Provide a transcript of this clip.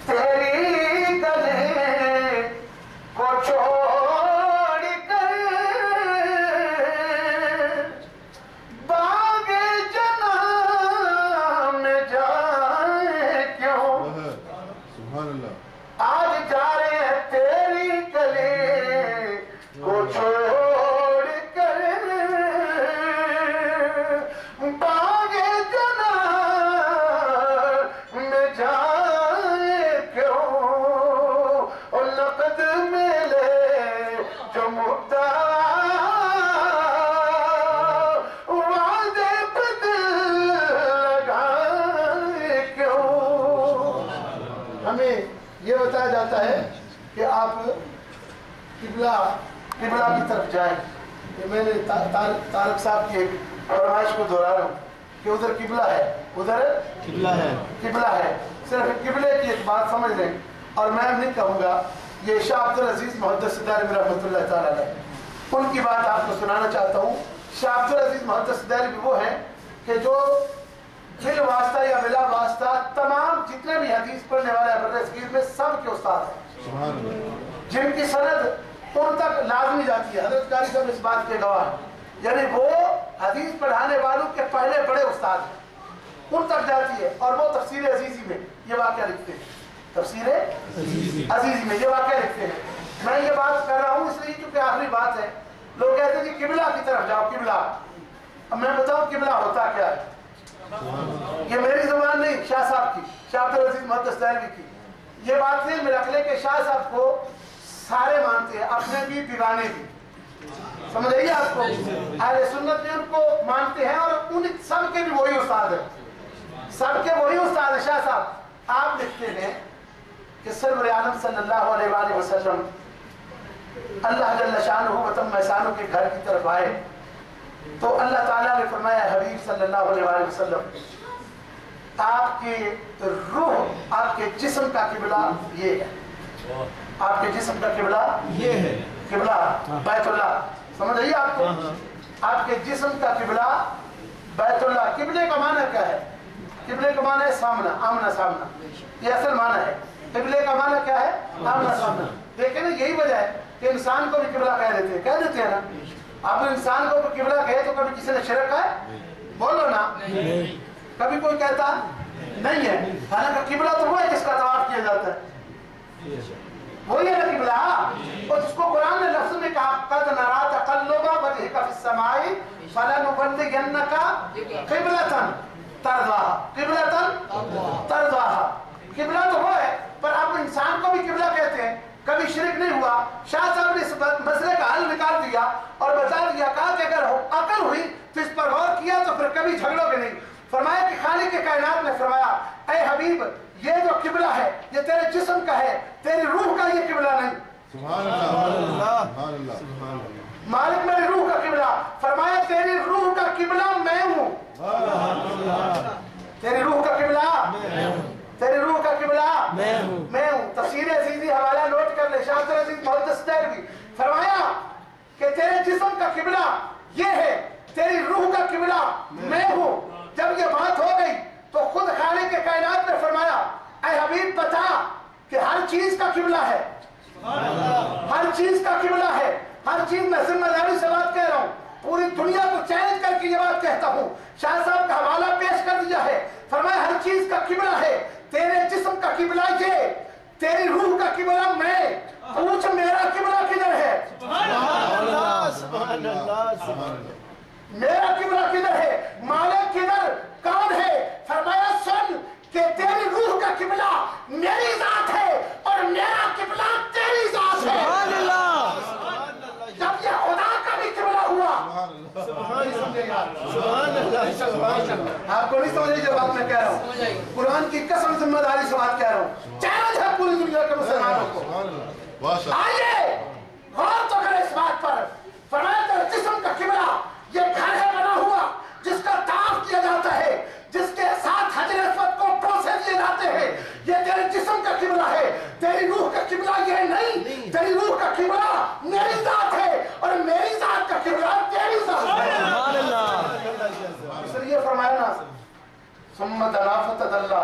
تیری گلے کو چھوڑ کر باغ جنان میں جائے کیوں؟ سبحان اللہ. آج جا رہے ہیں تیری گلے کو چھوڑ کر باغ جنان میں جائے کیوں؟ اور لقد ملے جو مدعا وعدے پہ دل لگائے کیوں؟ ہمیں یہ بتایا جاتا ہے کہ آپ قبلہ کی طرف جائیں. یہ میں نے طارق صاحب کی ایک فرمائش کو دہرا رہا ہوں کہ ادھر قبلہ ہے، ادھر قبلہ ہے. صرف قبلے کی ایک بات سمجھ لیں، اور میں نہیں کہوں گا، یہ شاہ عبدالعزیز محدث دہلوی رحمۃ اللہ تعالیٰ علیہ، ان کی بات آپ کو سنانا چاہتا ہوں. شاہ عبدالعزیز محدث دہلوی وہ ہیں کہ جو بل واسطہ یا بلا واسطہ تمام جتنے بھی حدیث پڑھنے والے برصغیر میں سب کے استاد ہیں، جن کی سند ان تک لازمی جاتی ہے. حضرت قاری صاحب اس بات کے گواہ ہیں، یعنی وہ حدیث پڑھانے والوں کے پہلے بڑے استاد ہیں، ان تک جاتی ہے. اور وہ تفسیر عزیزی میں یہ واقعہ لکھتے ہیں، تفسیر عزیزی میں یہ واقعہ لکھتے ہیں. میں یہ بات کر رہا ہوں اس لیے کیونکہ آخری بات ہے. لوگ کہتے ہیں کہ قبلہ کی طرف جاؤ، قبلہ. اب میں بتاؤں قبلہ ہوتا کیا ہے. یہ میری زبان نہیں، شاہ صاحب کی، شاہ عبدالعزیز محدث دہلوی کی. یہ بات نہیں میں رکھ لے کہ شاہ صاحب کو سارے مانتے ہیں، اپنے بھی دیوانے بھی. سمجھ آئیے آپ کو؟ اہل سنت بھی ان کو مانتے ہیں، اور ان سب کے بھی وہی استاد ہیں، سب کے وہی استاد ہیں. شاہ صاحب آپ لکھتے ہیں کہ سرور عالم صلی اللہ علیہ وآلہ وسلم اللہ جل شانہ و تم احسانہ کے گھر کی طرف آئے تو اللہ تعالیٰ نے فرمایا حبیب صلی اللہ علیہ وآلہ وسلم آپ کی روح، آپ کے جسم کا قبلہ یہ ہے، آپ کے جسم کا قبلہ یہ ہے، قبلہ بیت اللہ. سمجھ آئیے آپ کو؟ آپ کے جسم کا قبلہ بیت اللہ. قبلے کا معنی کیا ہے؟ قبلے کا معنی ہے سامنا، آمنا سامنا. یہ اصل معنی ہے. قبلے کا معنی کیا ہے؟ آمنا سامنا. دیکھیں نا، یہی وجہ ہے کہ انسان کو بھی قبلہ کہہ دیتے ہیں نا. آپ انسان کو قبلہ کہے تو کبھی کسی نے شرک ہے؟ بولو نا. کبھی کوئی کہتا نہیں ہے. حالانکہ قبلہ تو وہ ہے جس کا طواف کیا جاتا ہے، وہی ہے نا قبلہ. اور جس کو قرآن نے لفظ میں کہا قد نرا تقلب وجهك في السماء فلنولينك قبلة ترضاها، قبلة ترضاها. قبلہ تو وہ ہے، پر آپ انسان کو بھی قبلہ کہتے ہیں. کبھی شرک نہیں ہوا. شاہ صاحب نے اس مسئلے کا حل نکال دیا اور بتا دیا، کہا کہ اگر عقل ہوئی تو اس پر غور کیا تو پھر کبھی جھگڑو گے نہیں. فرمایا کہ خالق کے کائنات نے فرمایا اے حبیب یہ جو قبلہ ہے یہ تیرے جسم کا ہے، تیری روح کا یہ قبلہ نہیں. سبحان اللہ، سبحان اللہ. مالک میری روح کا قبلہ. فرمایا تیری روح کا قبلہ میں ہوں. تیری روح کا قبلہ، تیری روح کا قبلہ میں ہوں. تفسیر عزیزی حوالہ نوٹ کر لے. شاہ عبدالعزیز محدث دہلوی فرمایا کہ تیرے جسم کا قبلہ یہ ہے، تیری روح کا قبلہ میں ہوں. جب یہ بات ہو گئی تو خود خالق کے کائنات نے فرمایا اے حبیب بتا کہ ہر چیز کا قبلہ ہے، ہر چیز کا قبلہ ہے. ہر چیز میں ذمہ داری سے بات کہہ رہا ہوں، پوری دنیا کو چیلنج کر کے یہ بات کہتا ہوں. شاہ صاحب کا حوالہ پیش کر دیا ہے. فرمایا ہر چیز کا قبلہ ہے، تیرے جسم کا قبلہ یہ، تیری روح کا قبلہ میں. پوچھ میرا قبلہ کدھر ہے؟ میرا قبلہ کدھر ہے؟ مالک کدھر؟ کون ہے؟ فرمایا سن کہ تیری روح کا قبلہ میری ذات ہے اور میرا قبلہ تیری ذات ہے. جب یہ خدا کا بھی قبلہ ہوا، آپ کو نہیں سمجھ جو بات میں کہہ رہا ہوں. قرآن کی قسم ذمہ داری سے بات کہہ رہا ہوں. چیلنج ہے پوری دنیا کے مسلمانوں کو. آئیے غور تو کریں اس بات پر. فرمایا تیرے جسم کا قبلہ یہ گھر ہے بنا ہوا جس کا طواف کیا جاتا ہے، جس کے ساتھ حجر اسود کو بوسے دیے جاتے ہیں. یہ تیرے جسم کا قبلہ ہے. تیری روح کا قبلہ یہ نہیں، تیری روح کا قبلہ میری ذات ہے اور میری ذات کا قبلہ تیری ذات ہے. اس لیے فرمایا نا ثم دنا فتدلّا،